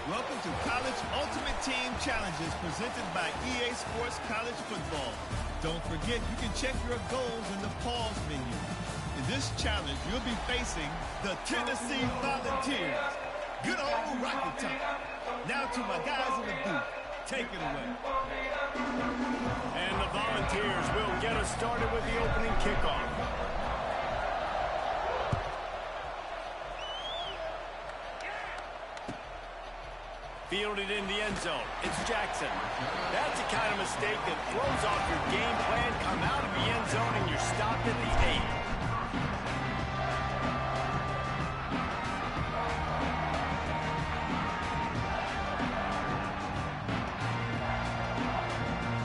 Welcome to College Ultimate Team Challenges presented by EA Sports College Football. Don't forget you can check your goals in the pause menu. In this challenge, you'll be facing the Tennessee Volunteers. Good old Rocky Top. Now to my guys in the booth. Take it away. And the Volunteers will get us started with the opening kickoff. Fielded in the end zone. It's Jackson. That's the kind of mistake that throws off your game plan. Come out of the end zone and you're stopped at the 8.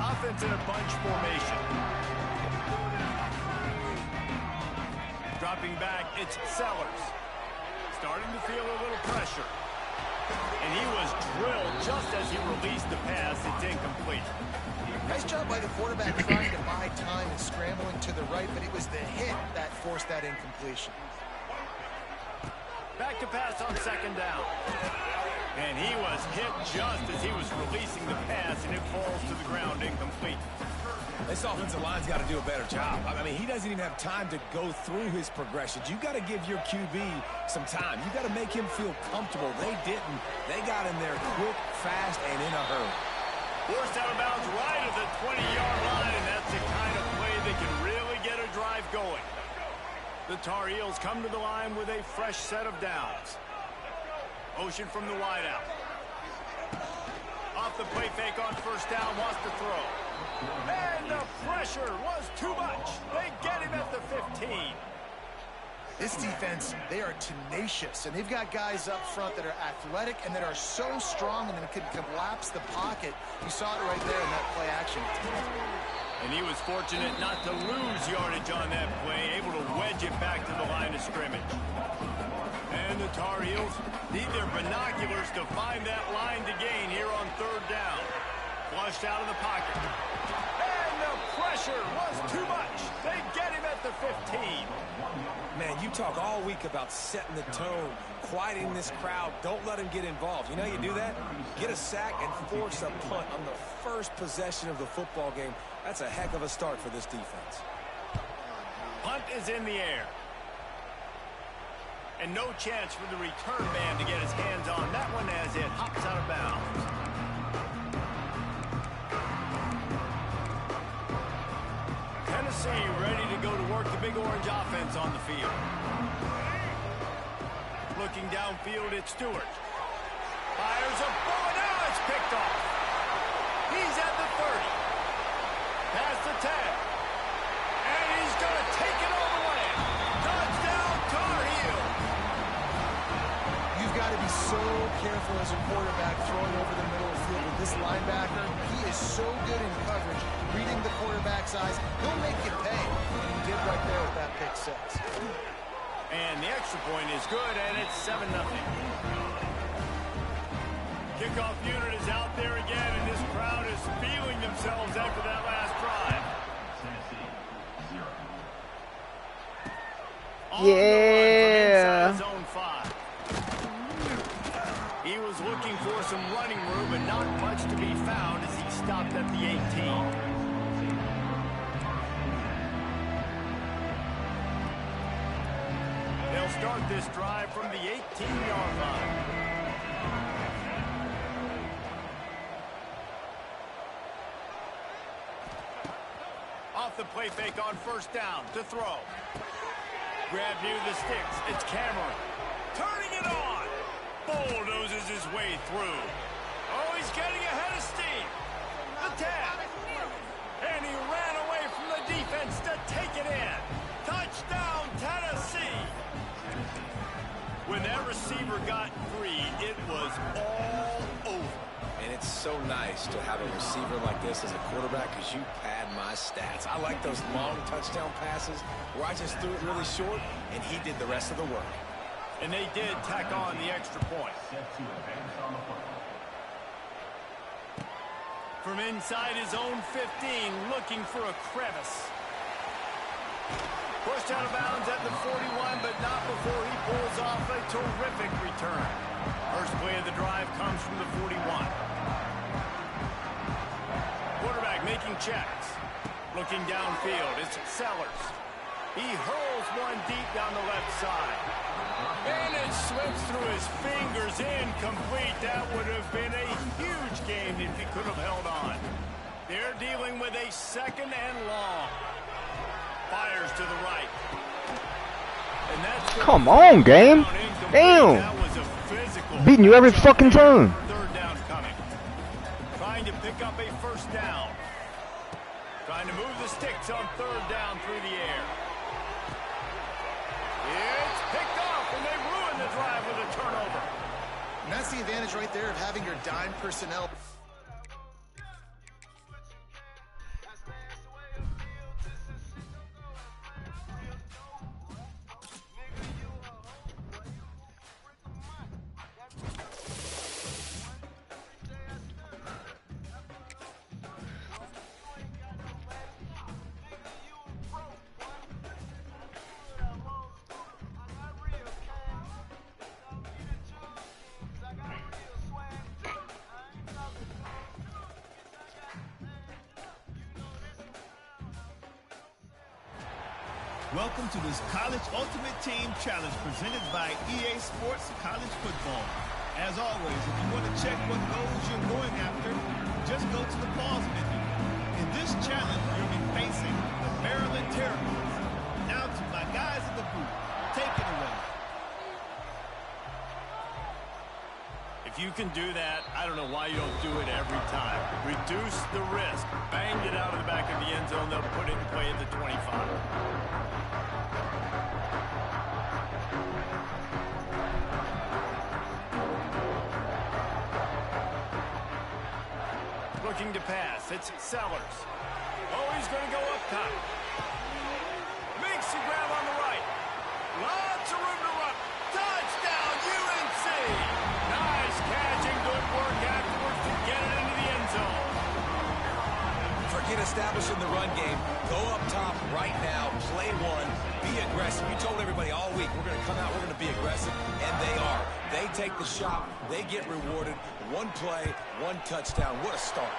Offense in a bunch formation. Dropping back, it's Sellers. Starting to feel a little pressure. And he was drilled just as he released the pass. It's incomplete. Nice job by the quarterback trying to buy time and scrambling to the right, but it was the hit that forced that incompletion. Back to pass on second down. And he was hit just as he was releasing the pass, and it falls to the ground incomplete. This offensive line's got to do a better job. I mean, he doesn't even have time to go through his progressions. You got to give your QB some time. You got to make him feel comfortable. They didn't. They got in there quick, fast, and in a hurry. Forced out of bounds right at the 20-yard line, and that's the kind of play that can really get a drive going. The Tar Heels come to the line with a fresh set of downs. Motion from the wideout. Off the play fake on first down, wants to throw. And the pressure was too much. They get him at the 15. This defense, they are tenacious, and they've got guys up front that are athletic and that are so strong and that can collapse the pocket. You saw it right there in that play action. And he was fortunate not to lose yardage on that play, able to wedge it back to the line of scrimmage. And the Tar Heels need their binoculars to find that line to gain here on third down. Flushed out of the pocket. And the pressure was too much. They get him at the 15. Man, you talk all week about setting the tone, quieting this crowd. Don't let him get involved. You know how you do that? Get a sack and force a punt on the first possession of the football game. That's a heck of a start for this defense. Punt is in the air. And no chance for the return man to get his hands on that one as it hops out of bounds. Tennessee ready to go to work the Big Orange offense on the field. Looking downfield, it's Stewart. Fires a ball, now it's picked off. He's at the 30. Past the 10. And he's going to take it all the way. Touchdown, Tar Heels. You've got to be so careful as a quarterback throwing over the middle of the field with this linebacker. He is so good in coverage, reading the quarterback's eyes. He'll make you pay. He did right there with that pick six. And the extra point is good, and it's 7-0. Kickoff unit is out there again, and this crowd is feeling themselves after that last drive. Yeah. Zone 5. He was looking for some running room, but not much to be found as he stopped at the 18. They'll start this drive from the 18-yard line. Off the play fake on first down to throw. Grab near the sticks. It's Cameron. Turning it on. Bulldozes his way through. Oh, he's getting ahead of steam. The 10. And he ran away from the defense to take it in. Touchdown, Tennessee. When that receiver got free, it was all over. And it's so nice to have a receiver like this as a quarterback because you pad my stats. I like those long touchdown passes where I just threw it really short and he did the rest of the work. And they did tack on the extra point. From inside his own 15, looking for a crevice. Pushed out of bounds at the 41, but not before he pulls off a terrific return. First play of the drive comes from the 41. Quarterback making checks. Looking downfield, it's Sellers. He hurls one deep down the left side. And it slips through his fingers, incomplete. That would have been a huge game if he could have held on. They're dealing with a second and long. Fires to the right. And that's come on, game. Damn. That was a physical. Beating you every fucking time. Third down coming. Trying to pick up a first down. Trying to move the sticks on third down through the air. It's picked off, and they ruin the drive with a turnover. And that's the advantage right there of having your dime personnel. Welcome to this College Ultimate Team Challenge presented by EA Sports College Football. As always, if you want to check what goals you're going after, just go to the pause menu. In this challenge, you'll be facing the Maryland Terrapins. Now to my guys in the booth. Take it away. If you can do that, I don't know why you don't do it every time. Reduce the risk. Banged it out of the back of the end zone. They'll put it in play at the 25. Looking to pass. It's Sellers. Oh, he's going to go up top. Makes the grab on the right. Lots of room to run. Touchdown, UNC! Nice catch and good work afterwards to get it into the end zone. Forget establishing the run game. Go up top right now. Play one. Be aggressive. You told everybody all week, we're going to come out, we're going to be aggressive, and they are. They take the shot. They get rewarded. One play, one touchdown. What a start.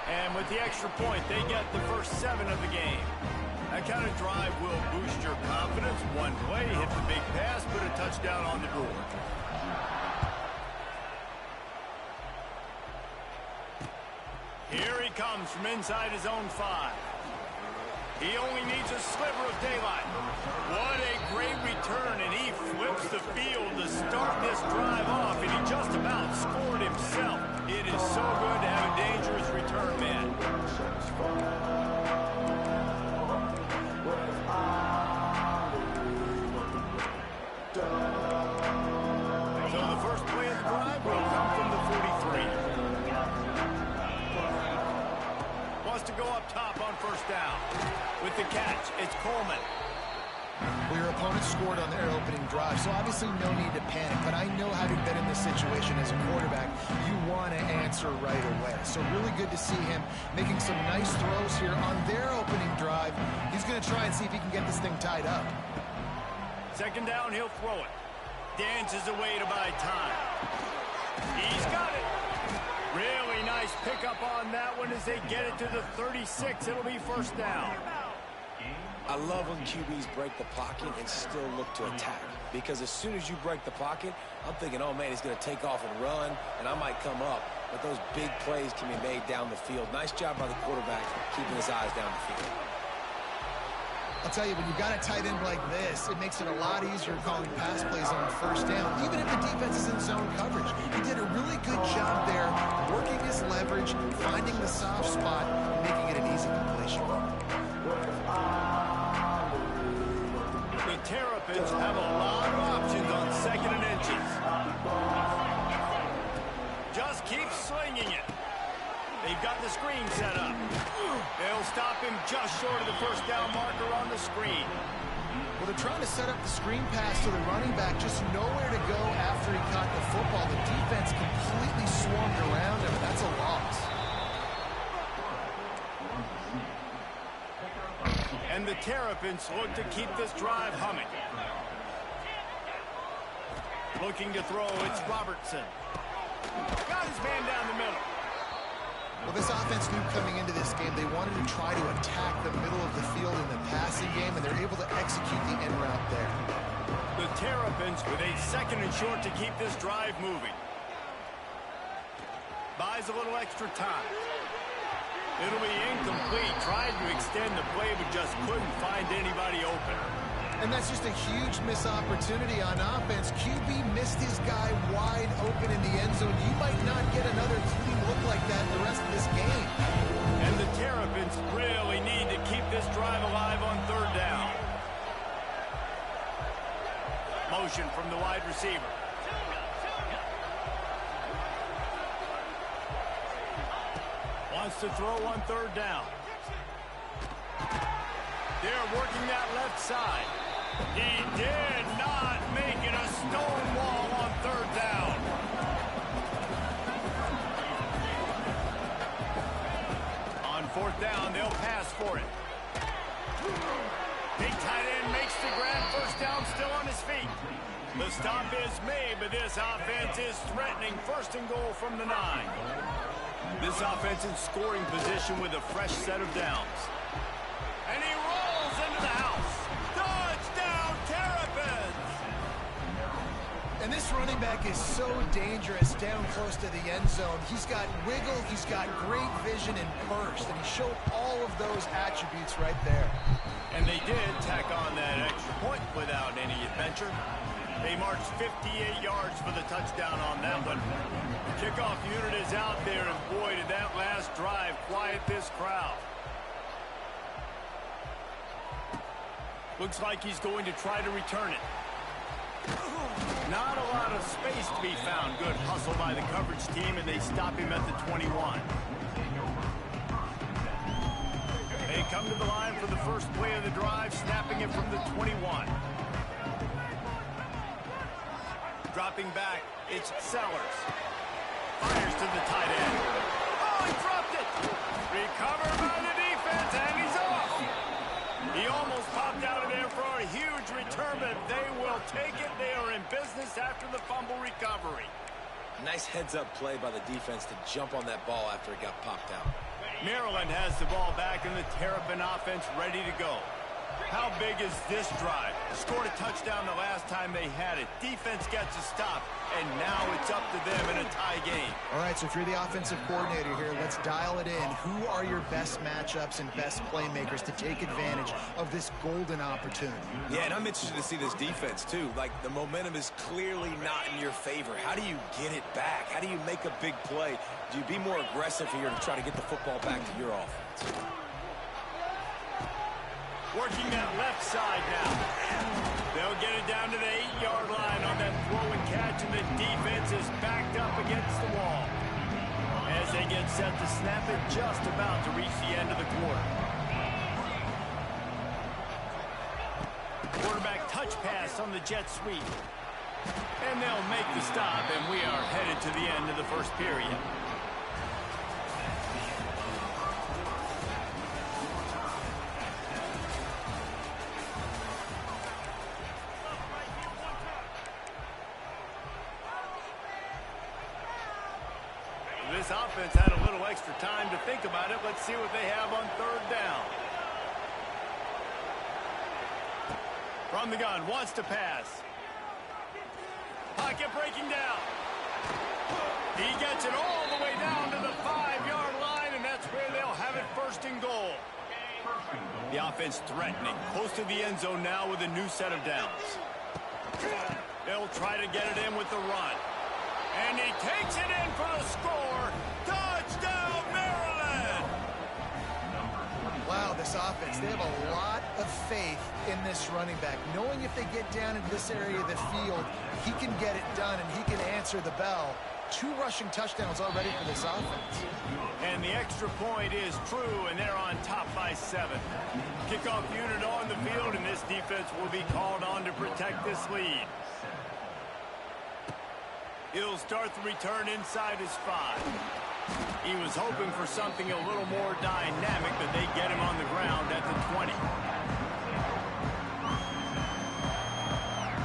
And with the extra point, they get the first 7 of the game. That kind of drive will boost your confidence. One play, hit the big pass, put a touchdown on the board. Here he comes from inside his own 5. He only needs a sliver of daylight. What a great return, and he flips the field to start this drive off, and he just about scored himself. It is so good to have a dangerous return man. So the first play of the drive will come from the 43. Wants to go up top on first down. With the catch, it's Coleman. Well, your opponent scored on their opening drive, so obviously no need to panic. But I know having been in this situation as a quarterback, you want to answer right away. So really good to see him making some nice throws here on their opening drive. He's going to try and see if he can get this thing tied up. Second down, he'll throw it. Dances away to buy time. He's got it. Really nice pickup on that one as they get it to the 36. It'll be first down. I love when QBs break the pocket and still look to attack. Because as soon as you break the pocket, I'm thinking, oh, man, he's going to take off and run, and I might come up. But those big plays can be made down the field. Nice job by the quarterback keeping his eyes down the field. I'll tell you, when you've got a tight end like this, it makes it a lot easier calling pass plays on first down, even if the defense is in zone coverage. He did a really good job there, working his leverage, finding the soft spot, and making it an easy completion. The Terrapins have a lot of options on second and inches. Just keep slinging it. They've got the screen set up. They'll stop him just short of the first down marker on the screen. Well, they're trying to set up the screen pass to the running back, just nowhere to go after he caught the football. The defense completely swarmed around him, and that's a loss. And the Terrapins look to keep this drive humming. Looking to throw, it's Robertson. Got his man down the middle. Well, this offense knew coming into this game they wanted to try to attack the middle of the field in the passing game, and they're able to execute the end route there. The Terrapins with a 2nd and short to keep this drive moving. Buys a little extra time. It'll be incomplete. Tried to extend the play, but just couldn't find anybody open. And that's just a huge missed opportunity on offense. QB missed his guy wide open in the end zone. You might not get another clean look like that the rest of this game. And the Terrapins really need to keep this drive alive on 3rd down. Motion from the wide receiver. Wants to throw on 3rd down. They're working that left side. He did not make it a stone wall on 3rd down. On 4th down, they'll pass for it. Big tight end makes the grab. 1st down, still on his feet. The stop is made, but this offense is threatening 1st and goal from the 9. This offense in scoring position with a fresh set of downs. And he rolls into the house. Touchdown, Terrapins! And this running back is so dangerous down close to the end zone. He's got wiggle, he's got great vision and burst, and he showed all of those attributes right there. And they did tack on that extra point without any adventure. They marched 58 yards for the touchdown on that one. The kickoff unit is out there, and boy, did that last drive quiet this crowd. Looks like he's going to try to return it. Not a lot of space to be found. Good hustle by the coverage team, and they stop him at the 21. They come to the line for the first play of the drive, snapping it from the 21. Dropping back, it's Sellers. Fires to the tight end. Oh, he dropped it! Recovered by the defense, and he's off! He almost popped out of there for a huge return, but they will take it. They are in business after the fumble recovery. Nice heads-up play by the defense to jump on that ball after it got popped out. Maryland has the ball back, and the Terrapin offense ready to go. How big is this drive? Scored a touchdown the last time they had it. Defense gets a stop, and now it's up to them in a tie game. All right, so if you're the offensive coordinator here, let's dial it in. Who are your best matchups and best playmakers to take advantage of this golden opportunity? Yeah, and I'm interested to see this defense, too. Like, the momentum is clearly not in your favor. How do you get it back? How do you make a big play? Do you be more aggressive here to try to get the football back to your offense? Working that left side now. They'll get it down to the 8-yard line on that throw and catch, and the defense is backed up against the wall. As they get set to snap it, just about to reach the end of the quarter. Quarterback touch pass on the jet sweep. And they'll make the stop, and we are headed to the end of the first period. This offense had a little extra time to think about it. Let's see what they have on 3rd down. From the gun, wants to pass. Pocket breaking down. He gets it all the way down to the 5-yard line, and that's where they'll have it 1st and goal. The offense threatening. Close to the end zone now with a new set of downs. They'll try to get it in with the run. And he takes it in for the score. Touchdown, Maryland! Wow, this offense, they have a lot of faith in this running back. Knowing if they get down into this area of the field, he can get it done and he can answer the bell. 2 rushing touchdowns already for this offense. And the extra point is true, and they're on top by 7. Kickoff unit on the field, and this defense will be called on to protect this lead. He'll start the return inside his 5. He was hoping for something a little more dynamic, but they get him on the ground at the 20.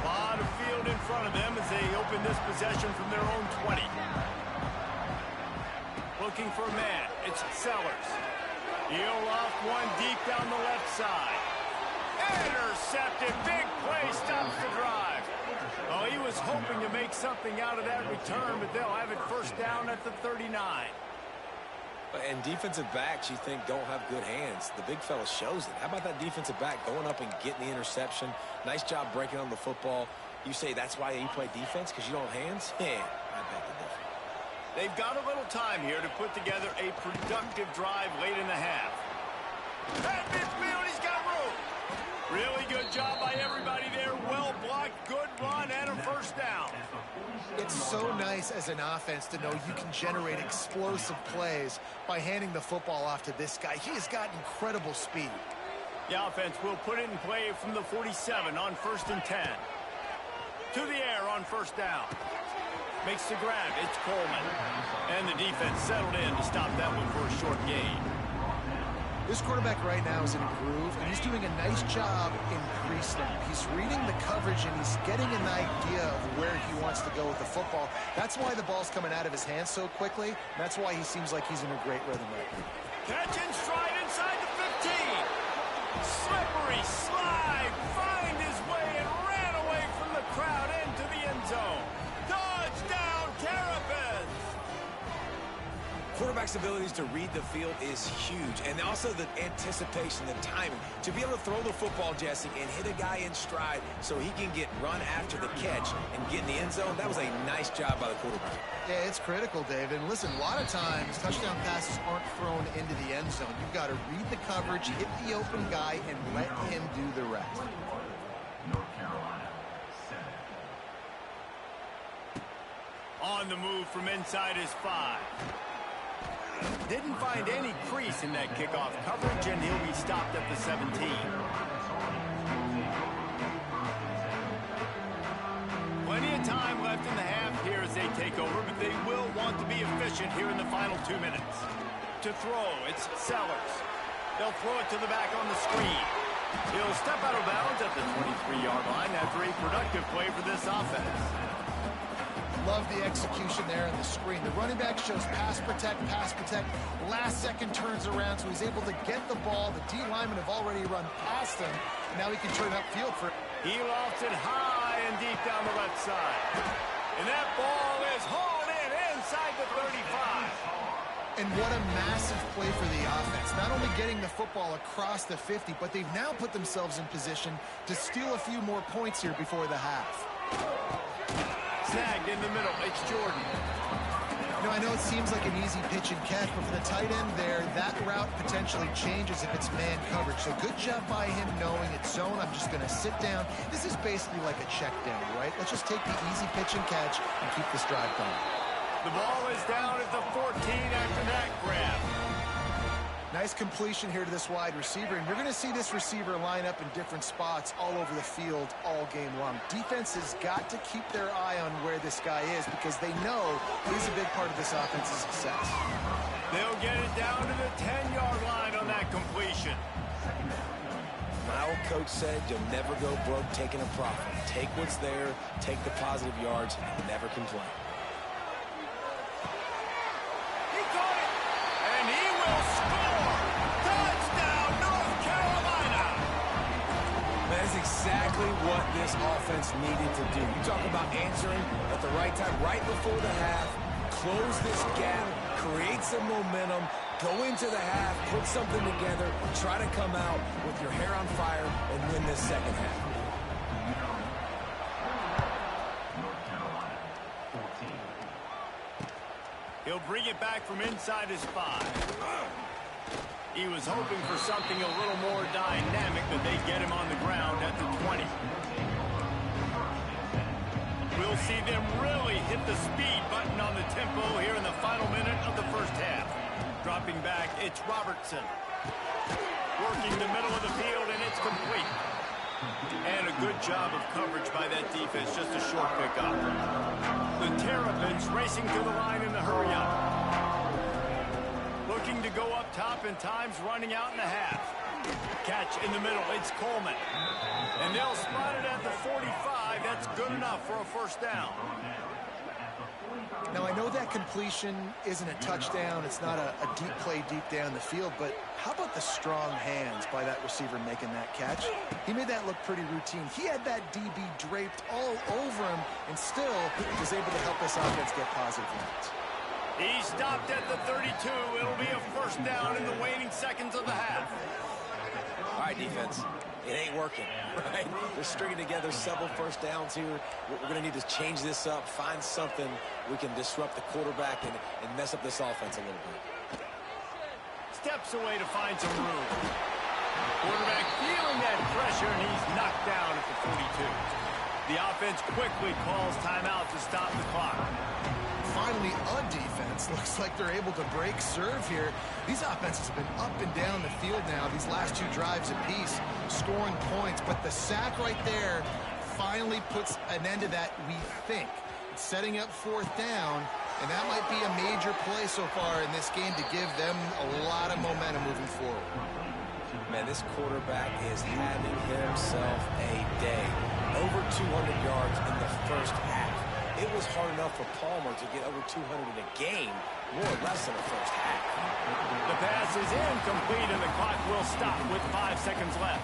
A lot of field in front of them as they open this possession from their own 20. looking for a man. It's Sellers. He'll loft one deep down the left side. Intercepted. Big play stops the drive. Oh, he was hoping to make something out of that return, but they'll have it first down at the 39. And defensive backs, you think, don't have good hands. The big fella shows it. How about that defensive back going up and getting the interception? Nice job breaking on the football. You say that's why you play defense, because you don't have hands? Yeah, I bet the difference. They've got a little time here to put together a productive drive late in the half. At midfield, he's got room. Really good job by everybody there. Well blocked, good run, and a first down. It's so nice as an offense to know you can generate explosive plays by handing the football off to this guy. He has got incredible speed. The offense will put it in play from the 47 on 1st and 10. To the air on first down. Makes the grab. It's Coleman. And the defense settled in to stop that one for a short gain. This quarterback right now is in a groove, and he's doing a nice job increasing. He's reading the coverage, and he's getting an idea of where he wants to go with the football. That's why the ball's coming out of his hands so quickly. That's why he seems like he's in a great rhythm right now. Catch and stride inside the 15. Slippery slide. Find his way and ran away from the crowd into the end zone. Touchdown, Crybabies! Quarterback's abilities to read the field is huge, and also the anticipation, the timing. To be able to throw the football, Jesse, and hit a guy in stride so he can get run after the catch and get in the end zone, that was a nice job by the quarterback. Yeah, it's critical, Dave. And listen, a lot of times touchdown passes aren't thrown into the end zone. You've got to read the coverage, hit the open guy, and let him do the rest. On the move from inside his 5. Didn't find any crease in that kickoff coverage, and he'll be stopped at the 17. Plenty of time left in the half here as they take over, but they will want to be efficient here in the final 2 minutes. To throw, it's Sellers. They'll throw it to the back on the screen. He'll step out of bounds at the 23-yard line after a productive play for this offense. Love the execution there on the screen. The running back shows pass protect, last second turns around, so he's able to get the ball. The D linemen have already run past him, and now he can turn upfield for it. He lofts it high and deep down the left side. And that ball is hauled in inside the 35. And what a massive play for the offense. Not only getting the football across the 50, but they've now put themselves in position to steal a few more points here before the half. Snagged in the middle, it's Jordan. You know, I know it seems like an easy pitch and catch, but for the tight end there, that route potentially changes if it's man coverage. So good job by him knowing it's zone. I'm just going to sit down. This is basically like a check down, right? Let's just take the easy pitch and catch and keep this drive going. The ball is down at the 14 after that grab. Nice completion here to this wide receiver, and you're going to see this receiver line up in different spots all over the field all game long. Defense has got to keep their eye on where this guy is because they know he's a big part of this offense's success. They'll get it down to the 10-yard line on that completion. My old coach said you'll never go broke taking a profit. Take what's there, take the positive yards, and never complain. He caught it, and he will score. Touchdown, North Carolina. That's exactly what this offense needed to do. You talk about answering at the right time, right before the half, close this gap, create some momentum, go into the half, put something together, try to come out with your hair on fire and win this second half. He'll bring it back from inside his 5. He was hoping for something a little more dynamic, but they get him on the ground at the 20. We'll see them really hit the speed button on the tempo here in the final minute of the first half. Dropping back, it's Robertson. Working the middle of the field, and it's complete. And a good job of coverage by that defense, just a short pickup. The Terrapins racing to the line in the hurry-up. Looking to go up top, and time's running out in the half. Catch in the middle, it's Coleman. And they'll spot it at the 45. That's good enough for a first down. Now, I know that completion isn't a touchdown. It's not a deep play deep down the field, but how about the strong hands by that receiver making that catch? He made that look pretty routine. He had that DB draped all over him and still was able to help this offense get positive yards. He stopped at the 32. It'll be a first down in the waning seconds of the half. All right, defense. It ain't working, right? They're stringing together several first downs here. We're going to need to change this up, find something we can disrupt the quarterback and mess up this offense a little bit. Steps away to find some room. Quarterback feeling that pressure, and he's knocked down at the 42. The offense quickly calls timeout to stop the clock. Finally, on defense, looks like they're able to break serve here. These offenses have been up and down the field now, these last two drives apiece, scoring points. But the sack right there finally puts an end to that, we think. It's setting up fourth down, and that might be a major play so far in this game to give them a lot of momentum moving forward. Man, this quarterback is having himself a day. Over 200 yards in the first half. It was hard enough for Palmer to get over 200 in a game, more or less in the first half. The pass is incomplete, and the clock will stop with 5 seconds left.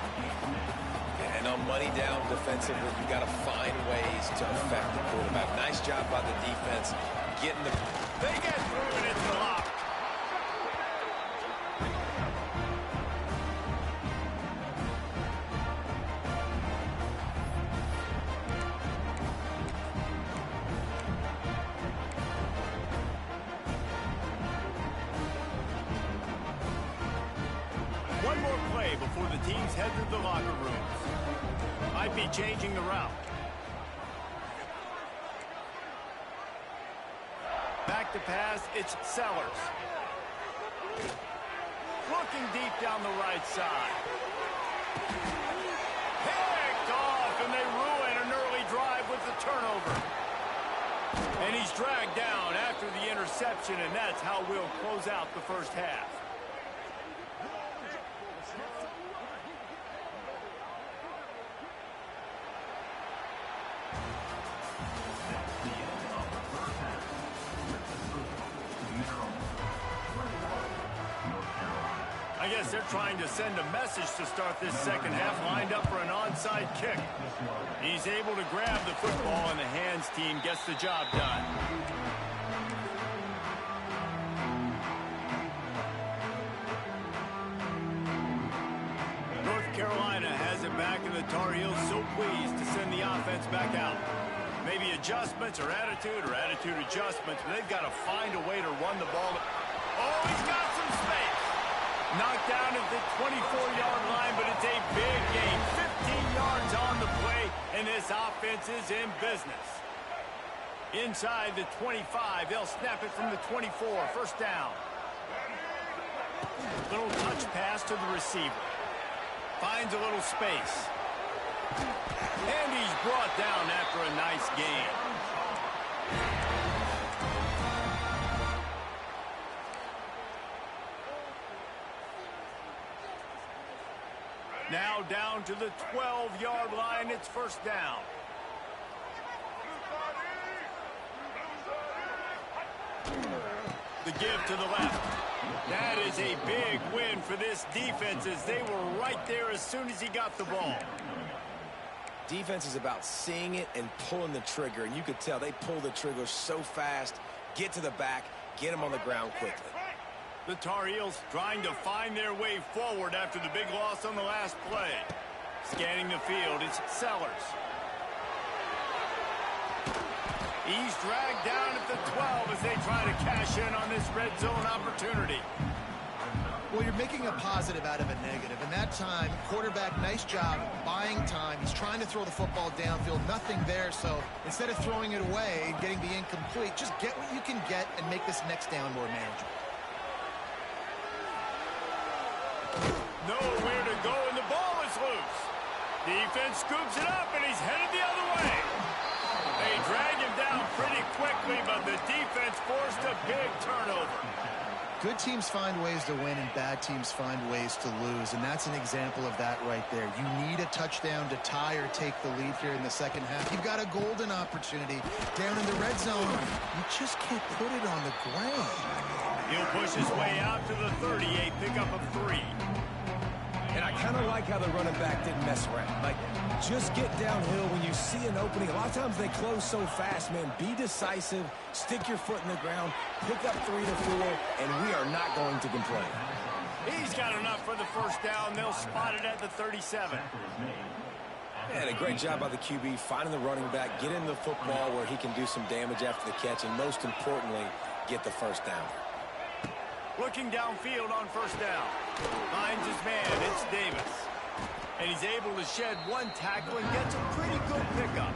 And on money down defensively, you got to find ways to affect the quarterback. Nice job by the defense getting the... They get through, and it's blocked. One more play before the teams head to the locker rooms. Might be changing the route. Back to pass, it's Sellers. Looking deep down the right side. Picked off, and they ruin an early drive with the turnover. And he's dragged down after the interception, and that's how we'll close out the first half. I guess they're trying to send a message to start this second half, lined up for an onside kick. He's able to grab the football, and the hands team gets the job done. North Carolina has it back, and the Tar Heels so pleased to send the offense back out. Maybe adjustments or attitude adjustments, but they've got to find a way to run the ball. Oh, he's got some space. Knocked down at the 24-yard line, but it's a big game. 15 yards on the play, and this offense is in business. Inside the 25, they'll snap it from the 24. First down. Little touch pass to the receiver. Finds a little space. And he's brought down after a nice gain. Now down to the 12-yard line. It's first down. The give to the left. That is a big win for this defense, as they were right there as soon as he got the ball. Defense is about seeing it and pulling the trigger, and you could tell they pull the trigger so fast, get to the back, get him on the ground quickly. The Tar Heels trying to find their way forward after the big loss on the last play. Scanning the field, it's Sellers. He's dragged down at the 12 as they try to cash in on this red zone opportunity. Well, you're making a positive out of a negative. And that time, quarterback, nice job buying time. He's trying to throw the football downfield. Nothing there. So instead of throwing it away and getting the incomplete, just get what you can get and make this next down more manageable. Nowhere to go, and the ball is loose. Defense scoops it up, and he's headed the other way. They drag him down pretty quickly, but the defense forced a big turnover. Good teams find ways to win and bad teams find ways to lose, and that's an example of that right there. You need a touchdown to tie or take the lead here in the second half. You've got a golden opportunity down in the red zone. You just can't put it on the ground. He'll push his way out to the 38, pickup of 3. And I kind of like how the running back didn't mess around. Like, just get downhill when you see an opening. A lot of times they close so fast, man. Be decisive, stick your foot in the ground, pick up 3 to 4, and we are not going to complain. He's got enough for the first down. They'll spot it at the 37. And a great job by the QB finding the running back, get in the football where he can do some damage after the catch, and most importantly, get the first down. Looking downfield on first down. Finds his man. It's Davis. And he's able to shed 1 tackle and gets a pretty good pickup.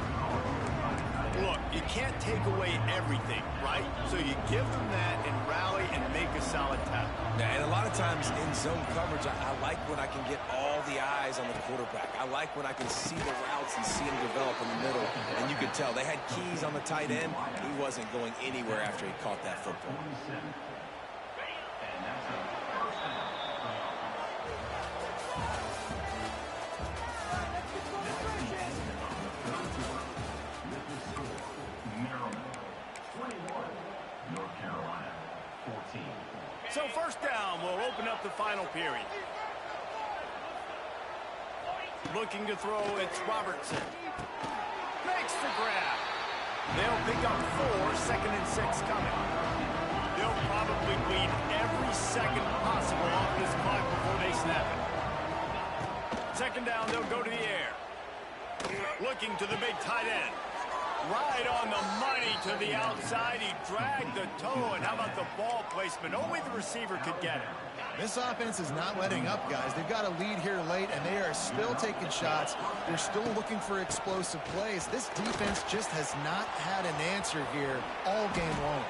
Look, you can't take away everything, right? So you give them that and rally and make a solid tackle. And a lot of times in zone coverage, I like when I can get all the eyes on the quarterback. I like when I can see the routes and see him develop in the middle. And you could tell they had keys on the tight end. He wasn't going anywhere after he caught that football. So first down will open up the final period. Looking to throw, it's Robertson. Makes the grab. They'll pick up 4, 2nd and 6 coming. They'll probably bleed every second possible off this clock before they snap it. Second down, they'll go to the air. Looking to the big tight end. Right on the money to the outside. He dragged the toe, and how about the ball placement? Only the receiver could get it. This offense is not letting up, guys. They've got a lead here late, and they are still taking shots. They're still looking for explosive plays. This defense just has not had an answer here all game long.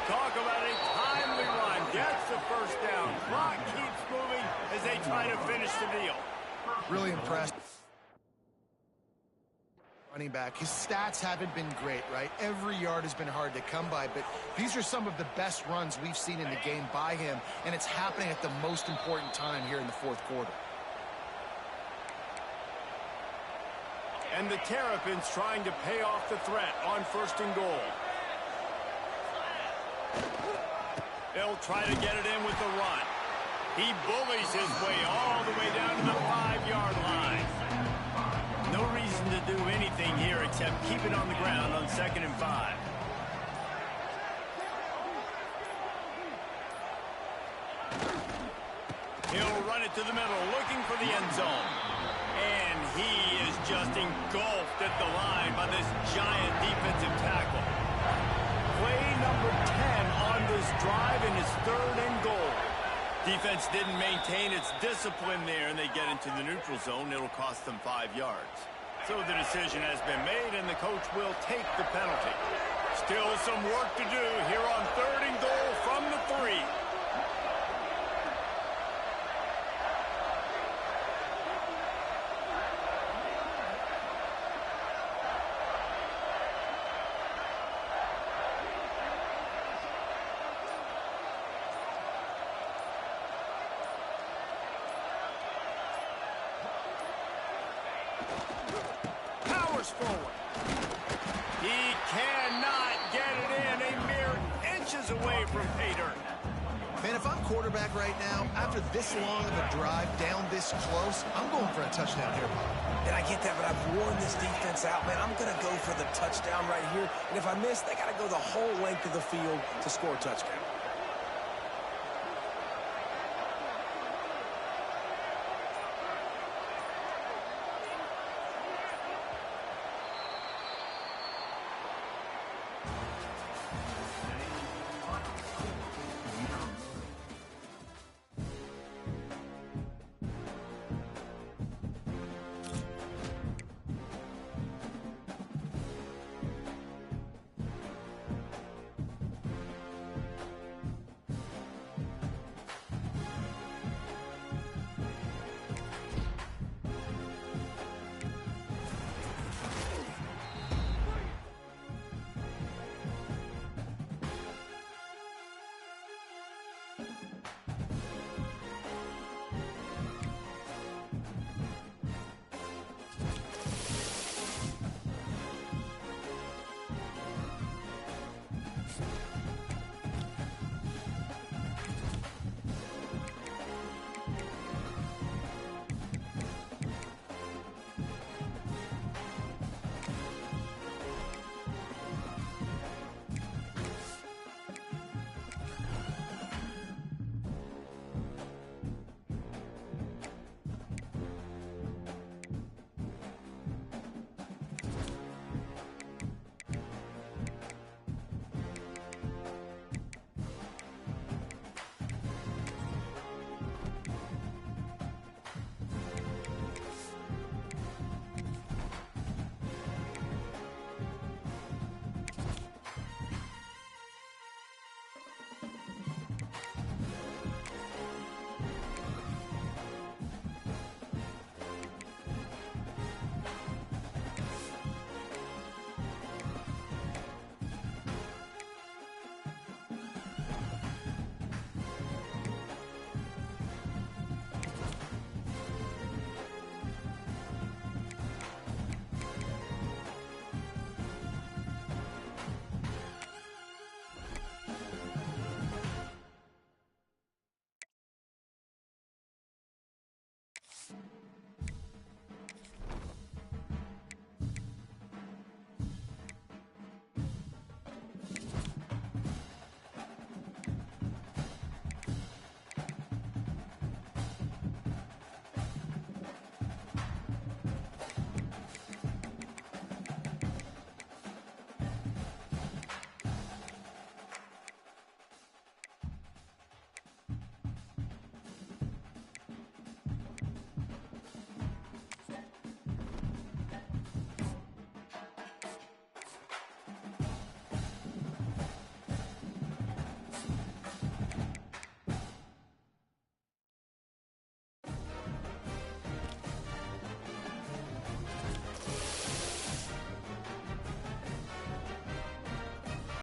Talk about a timely run. Gets the first down. Clock keeps moving as they try to finish the deal. Really impressed. Running back. His stats haven't been great, right? Every yard has been hard to come by, but these are some of the best runs we've seen in the game by him, and it's happening at the most important time here in the 4th quarter. And the Terrapins trying to pay off the threat on 1st and goal. They'll try to get it in with the run. He bullies his way all the way down to the 5-yard line. No reason to do anything here except keep it on the ground on 2nd and 5. He'll run it to the middle, looking for the end zone. And he is just engulfed at the line by this giant defensive tackle. Play number 10 on this drive, and his 3rd and goal. Defense didn't maintain its discipline there, and they get into the neutral zone. It'll cost them 5 yards. So the decision has been made, and the coach will take the penalty. Still some work to do here on 3rd and goal from the 3. Forward. He cannot get it in. A mere inches away from pay dirt. Man, if I'm quarterback right now, after this long of a drive down this close, I'm going for a touchdown here. And I get that, but I've worn this defense out, man. I'm going to go for the touchdown right here. And if I miss, they got to go the whole length of the field to score a touchdown.